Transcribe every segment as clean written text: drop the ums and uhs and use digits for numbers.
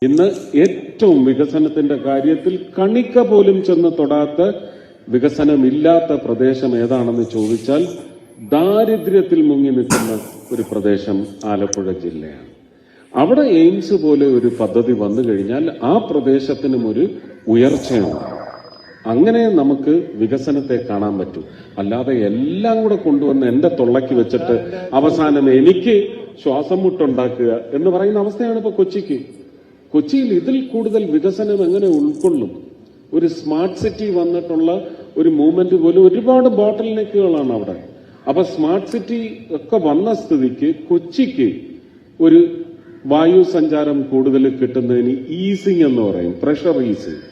ഇന്ന് ഏറ്റവും വികസനത്തിന്റെ കാര്യത്തിൽ കണിക്ക പോലും ചെന്ന് തൊടാത്ത വികസനമില്ലാത്ത പ്രദേശം ഏതാണെന്ന് ചോദിച്ചാൽ ദാരിദ്ര്യത്തിൽ മുങ്ങി നിൽക്കുന്ന ഒരു പ്രദേശം ആലപ്പുഴ ജില്ലയാണ്. അവിടെ എയിംസ് പോലെ ഒരു പദ്ധതി വന്നു കഴിഞ്ഞാൽ ആ പ്രദേശത്തിനും ഒരു ഉയർച്ചയുണ്ട്. അങ്ങനെ നമുക്ക് വികസനത്തെ കാണാൻ പറ്റും. അല്ലാതെ എല്ലാം കൂടെ കൊണ്ടുവന്ന് എന്റെ തൊള്ളയ്ക്ക് വെച്ചിട്ട് അവസാനം എനിക്ക് ശ്വാസം മുട്ടുണ്ടാക്കുക എന്ന് പറയുന്ന അവസ്ഥയാണ് ഇപ്പൊ കൊച്ചിക്ക്. കൊച്ചിയിൽ ഇതിൽ കൂടുതൽ വികസനം എങ്ങനെ ഉൾക്കൊള്ളും? ഒരു സ്മാർട്ട് സിറ്റി വന്നിട്ടുള്ള ഒരു മൂവ്മെന്റ് പോലും ഒരുപാട് ബോട്ടിൽ നെക്കുകളാണ് അവിടെ. അപ്പൊ സ്മാർട്ട് സിറ്റി ഒക്കെ വന്ന സ്ഥിതിക്ക് കൊച്ചിക്ക് ഒരു വായു സഞ്ചാരം കൂടുതൽ കിട്ടുന്നതിന് ഈസിങ് എന്ന് പറയും, പ്രഷർ ഈസിങ്.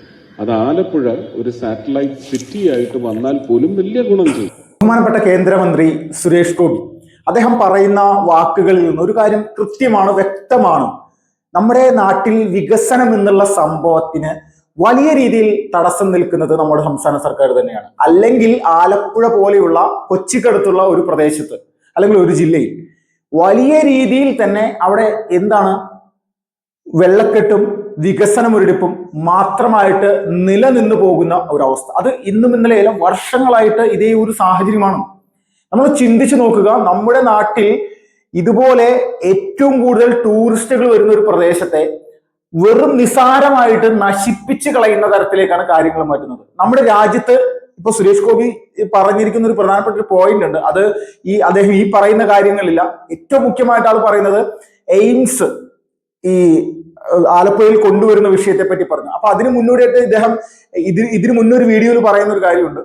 അത് ആലപ്പുഴ ഒരു സാറ്റലൈറ്റ് സിറ്റി ആയിട്ട് വന്നാൽ പോലും വലിയ ഗുണം ചെയ്യും. ബഹുമാനപ്പെട്ട കേന്ദ്രമന്ത്രി സുരേഷ് ഗോപി അദ്ദേഹം പറയുന്ന വാക്കുകളിൽ നിന്ന് ഒരു കാര്യം കൃത്യമാണ്, വ്യക്തമാണ്. നമ്മുടെ നാട്ടിൽ വികസനം എന്നുള്ള സംഭവത്തിന് വലിയ രീതിയിൽ തടസ്സം നിൽക്കുന്നത് നമ്മുടെ സംസ്ഥാന സർക്കാർ തന്നെയാണ്. അല്ലെങ്കിൽ ആലപ്പുഴ പോലെയുള്ള കൊച്ചിക്കടുത്തുള്ള ഒരു പ്രദേശത്ത് അല്ലെങ്കിൽ ഒരു ജില്ലയിൽ വലിയ രീതിയിൽ തന്നെ അവിടെ എന്താണ് വെള്ളക്കെട്ടും വികസനമൊരിടിപ്പും മാത്രമായിട്ട് നിലനിന്നു പോകുന്ന ഒരവസ്ഥ. അത് ഇന്നും ഇന്നലെയെല്ലാം വർഷങ്ങളായിട്ട് ഇതേ ഒരു സാഹചര്യമാണ്. നമ്മൾ ചിന്തിച്ചു നോക്കുക, നമ്മുടെ നാട്ടിൽ ഇതുപോലെ ഏറ്റവും കൂടുതൽ ടൂറിസ്റ്റുകൾ വരുന്ന ഒരു പ്രദേശത്തെ വെറും നിസാരമായിട്ട് നശിപ്പിച്ച് കളയുന്ന തരത്തിലേക്കാണ് കാര്യങ്ങൾ മാറ്റുന്നത്. നമ്മുടെ രാജ്യത്ത് ഇപ്പൊ സുരേഷ് ഗോപി പറഞ്ഞിരിക്കുന്ന ഒരു പ്രധാനപ്പെട്ട ഒരു പോയിന്റ് ഉണ്ട്. അത് അദ്ദേഹം ഈ പറയുന്ന കാര്യങ്ങളില്ല. ഏറ്റവും മുഖ്യമായിട്ട് ആൾ പറയുന്നത് എയിംസ് ഈ ആലപ്പുഴയിൽ കൊണ്ടുവരുന്ന വിഷയത്തെ പറ്റി പറഞ്ഞു. അപ്പൊ അതിന് മുന്നോടിയായിട്ട് ഇദ്ദേഹം ഇതിന് മുന്നൊരു വീഡിയോയിൽ പറയുന്ന ഒരു കാര്യമുണ്ട്.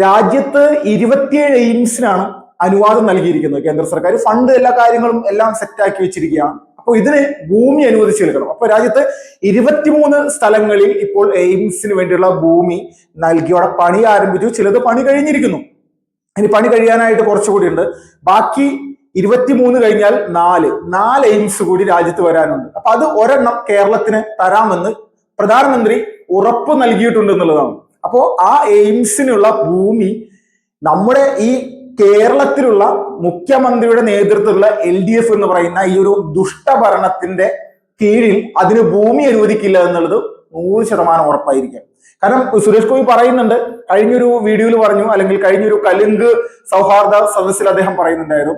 രാജ്യത്ത് 27 എയിംസിനാണ് അനുവാദം നൽകിയിരിക്കുന്നത് കേന്ദ്ര സർക്കാർ. ഫണ്ട് എല്ലാ കാര്യങ്ങളും എല്ലാം സെറ്റാക്കി വെച്ചിരിക്കുകയാണ്. അപ്പോൾ ഇതിന് ഭൂമി അനുവദിച്ചു നൽകണം. അപ്പൊ രാജ്യത്ത് 23 സ്ഥലങ്ങളിൽ ഇപ്പോൾ എയിംസിന് വേണ്ടിയുള്ള ഭൂമി നൽകി അവിടെ പണി ആരംഭിച്ചു. ചിലത് പണി കഴിഞ്ഞിരിക്കുന്നു. ഇനി പണി കഴിയാനായിട്ട് കുറച്ചുകൂടി ഉണ്ട്. ബാക്കി 23 കഴിഞ്ഞാൽ 4 എയിംസ് കൂടി രാജ്യത്ത് വരാനുണ്ട്. അപ്പൊ അത് ഒരെണ്ണം കേരളത്തിന് തരാമെന്ന് പ്രധാനമന്ത്രി ഉറപ്പ് നൽകിയിട്ടുണ്ട് എന്നുള്ളതാണ്. അപ്പോ ആ എയിംസിനുള്ള ഭൂമി നമ്മുടെ ഈ കേരളത്തിലുള്ള മുഖ്യമന്ത്രിയുടെ നേതൃത്വത്തിലുള്ള LDF എന്ന് പറയുന്ന ഈ ഒരു ദുഷ്ടഭരണത്തിന്റെ കീഴിൽ അതിന് ഭൂമി അനുവദിക്കില്ല എന്നുള്ളത് 100% ഉറപ്പായിരിക്കും. കാരണം സുരേഷ് ഗോപി പറയുന്നുണ്ട്, കഴിഞ്ഞൊരു വീഡിയോയിൽ പറഞ്ഞു, അല്ലെങ്കിൽ കഴിഞ്ഞൊരു കലുങ്ക് സൗഹാർദ്ദ സദസ്സിൽ അദ്ദേഹം പറയുന്നുണ്ടായിരുന്നു,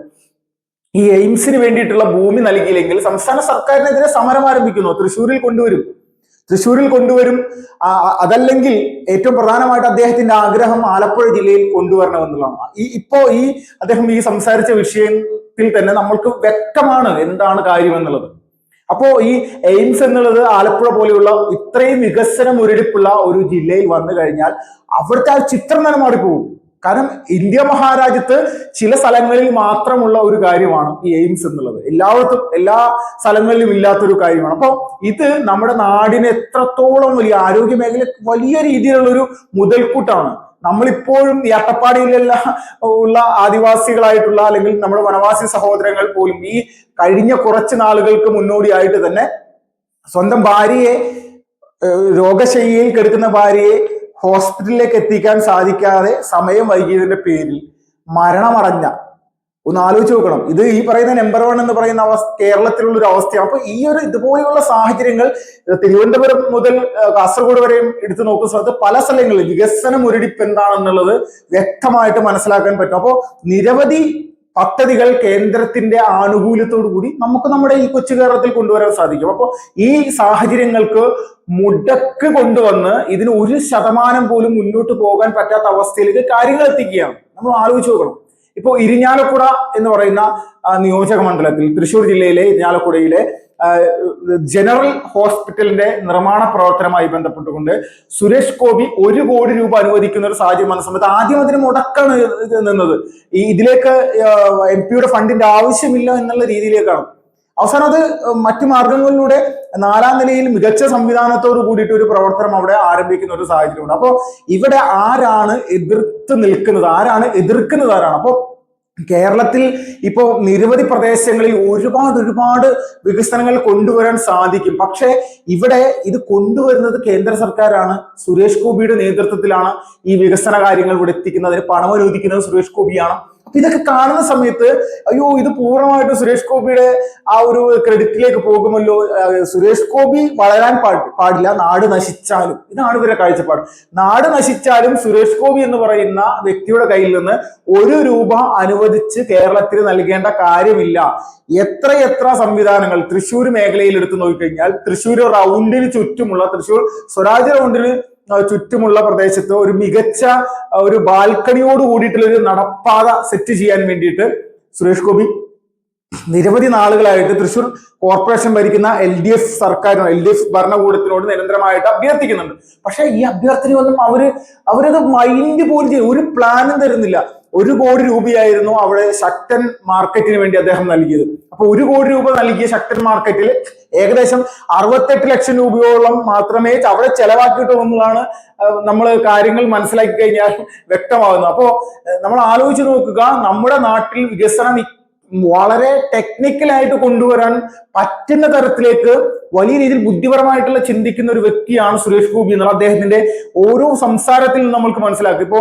ഈ എയിംസിന് വേണ്ടിയിട്ടുള്ള ഭൂമി നൽകിയില്ലെങ്കിൽ സംസ്ഥാന സർക്കാരിനെതിരെ സമരം ആരംഭിക്കുന്നു, തൃശ്ശൂരിൽ കൊണ്ടുവരും. അതല്ലെങ്കിൽ ഏറ്റവും പ്രധാനമായിട്ട് അദ്ദേഹത്തിന്റെ ആഗ്രഹം ആലപ്പുഴ ജില്ലയിൽ കൊണ്ടുവരണമെന്നുള്ളതാണ്. അദ്ദേഹം ഈ സംസാരിച്ച വിഷയത്തിൽ തന്നെ നമ്മൾക്ക് വ്യക്തമാണ് എന്താണ് കാര്യം എന്നുള്ളത്. അപ്പോ ഈ എയിംസ് എന്നുള്ളത് ആലപ്പുഴ പോലെയുള്ള ഇത്രയും വികസനം ഒരിടിപ്പുള്ള ഒരു ജില്ലയിൽ വന്നു കഴിഞ്ഞാൽ അവിടുത്തെ ആ ചിത്രം തന്നെ മാറിപ്പോകും. കാരണം ഇന്ത്യ മഹാരാജ്യത്ത് ചില സ്ഥലങ്ങളിൽ മാത്രമുള്ള ഒരു കാര്യമാണ് ഈ എയിംസ് എന്നുള്ളത്. എല്ലാ സ്ഥലങ്ങളിലും ഇല്ലാത്തൊരു കാര്യമാണ്. അപ്പോൾ ഇത് നമ്മുടെ നാടിന് എത്രത്തോളം വലിയ ആരോഗ്യ മേഖല വലിയ രീതിയിലുള്ള ഒരു മുതൽക്കൂട്ടാണ്. നമ്മളിപ്പോഴും ഈ അട്ടപ്പാടിയിലെല്ലാം ഉള്ള ആദിവാസികളായിട്ടുള്ള അല്ലെങ്കിൽ നമ്മുടെ വനവാസി സഹോദരങ്ങൾ പോലും ഈ കഴിഞ്ഞ കുറച്ച് നാളുകൾക്ക് മുന്നോടിയായിട്ട് തന്നെ സ്വന്തം ഭാര്യയെ, രോഗശയ്യയിൽ കിടക്കുന്ന ഭാര്യയെ ഹോസ്പിറ്റലിലേക്ക് എത്തിക്കാൻ സാധിക്കാതെ സമയം വൈകിയതിന്റെ പേരിൽ മരണമടഞ്ഞ, ഒന്ന് ആലോചിച്ച് നോക്കണം. ഇത് ഈ പറയുന്ന നമ്പർ 1 എന്ന് പറയുന്ന കേരളത്തിലുള്ള ഒരു അവസ്ഥയാണ്. അപ്പൊ ഈ ഒരു ഇതുപോലെയുള്ള സാഹചര്യങ്ങൾ തിരുവനന്തപുരം മുതൽ കാസർഗോഡ് വരെയും എടുത്തു നോക്കുന്ന സ്ഥലത്ത് പല സ്ഥലങ്ങളിൽ വികസനം ഒരിടിപ്പ് എന്താണെന്നുള്ളത് വ്യക്തമായിട്ട് മനസ്സിലാക്കാൻ പറ്റും. അപ്പോൾ നിരവധി പദ്ധതികൾ കേന്ദ്രത്തിന്റെ ആനുകൂല്യത്തോടു കൂടി നമുക്ക് നമ്മുടെ ഈ കൊച്ചു കേരളത്തിൽ കൊണ്ടുവരാൻ സാധിക്കും. അപ്പോൾ ഈ സാഹചര്യങ്ങൾക്ക് മുടക്ക് കൊണ്ടുവന്ന് ഇതിന് 1% പോലും മുന്നോട്ട് പോകാൻ പറ്റാത്ത അവസ്ഥയിലേക്ക് കാര്യങ്ങൾ എത്തിക്കുകയാണ്. നമ്മൾ ആലോചിച്ച് നോക്കണം. ഇപ്പോ ഇരിഞ്ഞാലക്കുട എന്ന് പറയുന്ന നിയോജക മണ്ഡലത്തിൽ തൃശ്ശൂർ ജില്ലയിലെ ഇരിഞ്ഞാലക്കുടയിലെ ജനറൽ ഹോസ്പിറ്റലിന്റെ നിർമ്മാണ പ്രവർത്തനവുമായി ബന്ധപ്പെട്ടുകൊണ്ട് സുരേഷ് ഗോപി 1 കോടി രൂപ അനുവദിക്കുന്ന ഒരു സാഹചര്യം വന്ന സമയത്ത് ആദ്യം അതിന് മുടക്കാണ് നിന്നത്. ഇതിലേക്ക് MP-യുടെ ഫണ്ടിന്റെ ആവശ്യമില്ല എന്നുള്ള രീതിയിലേക്കാണ്. അവസാനം അത് മറ്റു മാർഗങ്ങളിലൂടെ 4ാം നിലയിൽ മികച്ച സംവിധാനത്തോട് കൂടിയിട്ട് ഒരു പ്രവർത്തനം അവിടെ ആരംഭിക്കുന്ന ഒരു സാഹചര്യമുണ്ട്. അപ്പോൾ ഇവിടെ ആരാണ് എതിർക്കുന്നത് ആരാണ്? അപ്പോൾ കേരളത്തിൽ ഇപ്പോൾ നിരവധി പ്രദേശങ്ങളിൽ ഒരുപാട് വികസനങ്ങൾ കൊണ്ടുവരാൻ സാധിക്കും. പക്ഷെ ഇവിടെ ഇത് കൊണ്ടുവരുന്നത് കേന്ദ്ര സർക്കാരാണ്, സുരേഷ് ഗോപിയുടെ നേതൃത്വത്തിലാണ് ഈ വികസന കാര്യങ്ങൾ ഇവിടെ എത്തിക്കുന്നത്. അതിന് പണം അനുവദിക്കുന്നത് സുരേഷ് ഗോപിയാണ്. അപ്പൊ ഇതൊക്കെ കാണുന്ന സമയത്ത് അയ്യോ ഇത് പൂർണ്ണമായിട്ടും സുരേഷ് ഗോപിയുടെ ആ ഒരു ക്രെഡിറ്റിലേക്ക് പോകുമല്ലോ, സുരേഷ് ഗോപി വളരാൻ പാടില്ല, നാട് നശിച്ചാലും, ഇതാണ് ഇവരുടെ കാഴ്ചപ്പാട്. നാട് നശിച്ചാലും സുരേഷ് ഗോപി എന്ന് പറയുന്ന വ്യക്തിയുടെ കയ്യിൽ നിന്ന് 1 രൂപ അനുവദിച്ച് കേരളത്തിന് നൽകേണ്ട കാര്യമില്ല. എത്ര സംവിധാനങ്ങൾ തൃശ്ശൂർ മേഖലയിൽ എടുത്തു നോക്കിക്കഴിഞ്ഞാൽ, തൃശ്ശൂർ റൗണ്ടിന് ചുറ്റുമുള്ള, തൃശ്ശൂർ സ്വരാജ് റൗണ്ടിന് ചുറ്റുമുള്ള പ്രദേശത്ത് ഒരു മികച്ച ഒരു ബാൽക്കണിയോട് കൂടിയിട്ടുള്ള ഒരു നടപ്പാത സെറ്റ് ചെയ്യാൻ വേണ്ടിയിട്ട് സുരേഷ് ഗോപി നിരവധി നാളുകളായിട്ട് തൃശ്ശൂർ കോർപ്പറേഷൻ ഭരിക്കുന്ന LDF സർക്കാരിനോട്, LDF ഭരണകൂടത്തിനോട് നിരന്തരമായിട്ട് അഭ്യർത്ഥിക്കുന്നുണ്ട്. പക്ഷെ ഈ അഭ്യർത്ഥനയൊന്നും അവരത് മൈൻഡ് പോലും ചെയ്യും, ഒരു പ്ലാനും തരുന്നില്ല. 1 കോടി രൂപയായിരുന്നു അവിടെ ശക്തൻ മാർക്കറ്റിന് വേണ്ടി അദ്ദേഹം നൽകിയത്. അപ്പൊ 1 കോടി രൂപ നൽകിയ ശക്തൻ മാർക്കറ്റിൽ ഏകദേശം 68 ലക്ഷം രൂപയോളം മാത്രമേ അവിടെ ചെലവാക്കിയിട്ടുള്ളൂ എന്നതാണ് നമ്മൾ കാര്യങ്ങൾ മനസ്സിലാക്കി കഴിഞ്ഞാൽ വ്യക്തമാകുന്നത്. അപ്പോ നമ്മൾ ആലോചിച്ച് നോക്കുക, നമ്മുടെ നാട്ടിൽ വികസനം വളരെ ടെക്നിക്കലായിട്ട് കൊണ്ടുവരാൻ പറ്റുന്ന തരത്തിലേക്ക് വലിയ രീതിയിൽ ബുദ്ധിപരമായിട്ടുള്ള ചിന്തിക്കുന്ന ഒരു വ്യക്തിയാണ് സുരേഷ് ഗോപി എന്നുള്ള അദ്ദേഹത്തിന്റെ ഓരോ സംസാരത്തിൽ നമ്മൾക്ക് മനസ്സിലാക്കും. ഇപ്പോ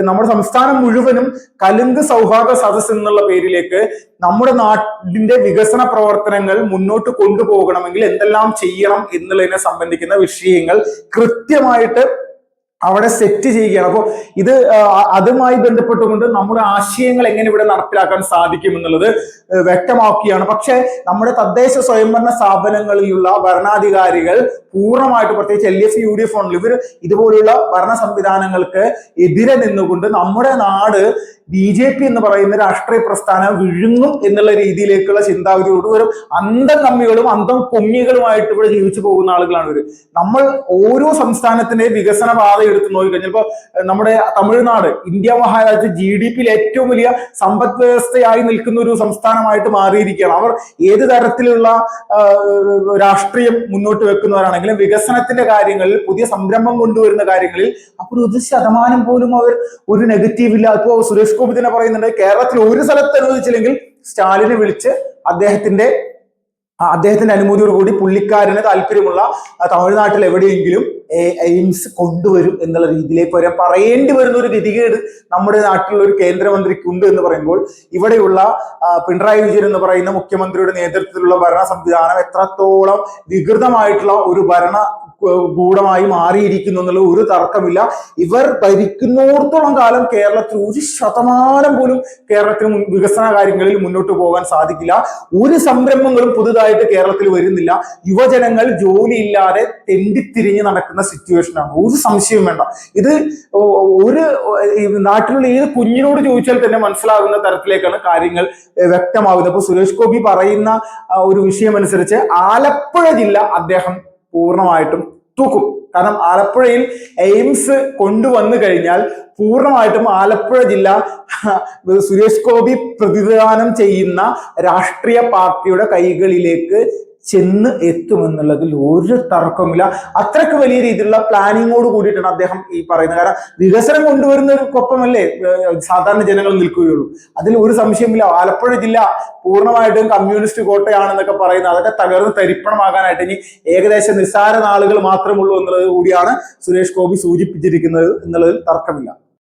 നമ്മുടെ സംസ്ഥാനം മുഴുവനും കലുങ്ക് സൗഹാർദ്ദ സദസ് എന്നുള്ള പേരിലേക്ക് നമ്മുടെ നാടിന്റെ വികസന പ്രവർത്തനങ്ങൾ മുന്നോട്ട് കൊണ്ടുപോകണമെങ്കിൽ എന്തെല്ലാം ചെയ്യണം എന്നുള്ളതിനെ സംബന്ധിക്കുന്ന വിഷയങ്ങൾ കൃത്യമായിട്ട് അവിടെ സെറ്റ് ചെയ്യുകയാണ്. അപ്പോൾ ഇത് അതുമായി ബന്ധപ്പെട്ടുകൊണ്ട് നമ്മുടെ ആശയങ്ങൾ എങ്ങനെ ഇവിടെ നടപ്പിലാക്കാൻ സാധിക്കും എന്നുള്ളത് വ്യക്തമാക്കുകയാണ്. പക്ഷെ നമ്മുടെ തദ്ദേശ സ്വയംഭരണ സ്ഥാപനങ്ങളിലുള്ള ഭരണാധികാരികൾ പൂർണ്ണമായിട്ട്, പ്രത്യേകിച്ച് LDF UDF ആണല്ലോ, ഇവർ ഇതുപോലുള്ള ഭരണ സംവിധാനങ്ങൾക്ക് എതിരെ നിന്നുകൊണ്ട് നമ്മുടെ നാട് BJP എന്ന് പറയുന്ന രാഷ്ട്രീയ പ്രസ്ഥാനം വിഴുങ്ങും എന്നുള്ള രീതിയിലേക്കുള്ള ചിന്താഗതിയോട് ഒരു അന്തം കമ്മികളും അന്തം കൊമ്മികളുമായിട്ട് ഇവിടെ ജീവിച്ചു പോകുന്ന ആളുകളാണ് ഇവർ. നമ്മൾ ഓരോ സംസ്ഥാനത്തിന്റെ വികസന പാത എടുത്ത് നോക്കിക്കഴിഞ്ഞാൽ, ഇപ്പൊ നമ്മുടെ തമിഴ്നാട് ഇന്ത്യ മഹാരാജ്യത്ത് GDP-യിൽ ഏറ്റവും വലിയ സമ്പദ് വ്യവസ്ഥയായി നിൽക്കുന്ന ഒരു സംസ്ഥാനമായിട്ട് മാറിയിരിക്കുകയാണ്. അവർ ഏത് തരത്തിലുള്ള രാഷ്ട്രീയം മുന്നോട്ട് വെക്കുന്നവരാണെങ്കിലും വികസനത്തിന്റെ കാര്യങ്ങളിൽ, പുതിയ സംരംഭം കൊണ്ടുവരുന്ന കാര്യങ്ങളിൽ അപ്പോൾ 1% പോലും അവർ ഒരു നെഗറ്റീവ് ഇല്ല. ഇപ്പോൾ സുരേഷ് ഗോപി തന്നെ പറയുന്നുണ്ട്, കേരളത്തിൽ ഒരു സ്ഥലത്ത് അനുവദിച്ചില്ലെങ്കിൽ സ്റ്റാലിനെ വിളിച്ച് അദ്ദേഹത്തിന്റെ അനുമതിയോടുകൂടി പുള്ളിക്കാരന് താല്പര്യമുള്ള തമിഴ്നാട്ടിൽ എവിടെയെങ്കിലും എയിംസ് കൊണ്ടുവരും എന്നുള്ള രീതിയിലേക്ക് വരെ പറയേണ്ടി വരുന്ന ഒരു ഗതികേട് നമ്മുടെ നാട്ടിലുള്ള ഒരു കേന്ദ്രമന്ത്രിക്ക് ഉണ്ട് എന്ന് പറയുമ്പോൾ, ഇവിടെയുള്ള പിണറായി വിജയൻ എന്ന് പറയുന്ന മുഖ്യമന്ത്രിയുടെ നേതൃത്വത്തിലുള്ള ഭരണ സംവിധാനം എത്രത്തോളം വികൃതമായിട്ടുള്ള ഒരു ഭരണ ഗൂഢമായി മാറിയിരിക്കുന്നു എന്നുള്ള ഒരു തർക്കമില്ല. ഇവർ ഭരിക്കുന്നിടത്തോളം കാലം കേരളത്തിൽ 1% പോലും കേരളത്തിന് വികസന കാര്യങ്ങളിൽ മുന്നോട്ട് പോകാൻ സാധിക്കില്ല. ഒരു സംരംഭങ്ങളും പുതുതായിട്ട് കേരളത്തിൽ വരുന്നില്ല. യുവജനങ്ങൾ ജോലിയില്ലാതെ തെണ്ടിത്തിരിഞ്ഞ് നടക്കുന്ന സിറ്റുവേഷനാണ്, ഒരു സംശയവും വേണ്ട. ഇത് ഒരു നാട്ടിലുള്ള ഏത് കുഞ്ഞിനോട് ചോദിച്ചാൽ തന്നെ മനസ്സിലാകുന്ന തരത്തിലേക്കാണ് കാര്യങ്ങൾ വ്യക്തമാകുന്നത്. അപ്പൊ സുരേഷ് ഗോപി പറയുന്ന ഒരു വിഷയം അനുസരിച്ച് ആലപ്പുഴ ജില്ല അദ്ദേഹം പൂർണ്ണമായിട്ടും തൂക്കും. കാരണം ആലപ്പുഴയിൽ എയിംസ് കൊണ്ടുവന്നു കഴിഞ്ഞാൽ പൂർണ്ണമായിട്ടും ആലപ്പുഴ ജില്ല സുരേഷ് ഗോപി പ്രതിദാനം ചെയ്യുന്ന രാഷ്ട്രീയ പാർട്ടിയുടെ കൈകളിലേക്ക് ചെന്ന് എത്തുമെന്നുള്ളതിൽ ഒരു തർക്കമില്ല. അത്രയ്ക്ക് വലിയ രീതിയിലുള്ള പ്ലാനിങ്ങോട് കൂടിയിട്ടാണ് അദ്ദേഹം ഈ പറയുന്നത്. കാരണം വികസനം കൊണ്ടുവരുന്നവർക്കൊപ്പമല്ലേ സാധാരണ ജനങ്ങൾ നിൽക്കുകയുള്ളൂ. അതിൽ ഒരു സംശയമില്ല. ആലപ്പുഴ ജില്ല പൂർണ്ണമായിട്ടും കമ്മ്യൂണിസ്റ്റ് കോട്ടയാണെന്നൊക്കെ പറയുന്നത് അതൊക്കെ തകർന്ന് തരിപ്പണമാകാനായിട്ട് ഇനി ഏകദേശം നിസ്സാര നാളുകൾ മാത്രമുള്ളൂ എന്നുള്ളത് കൂടിയാണ് സുരേഷ് ഗോപി സൂചിപ്പിച്ചിരിക്കുന്നത് എന്നുള്ളതിൽ തർക്കമില്ല.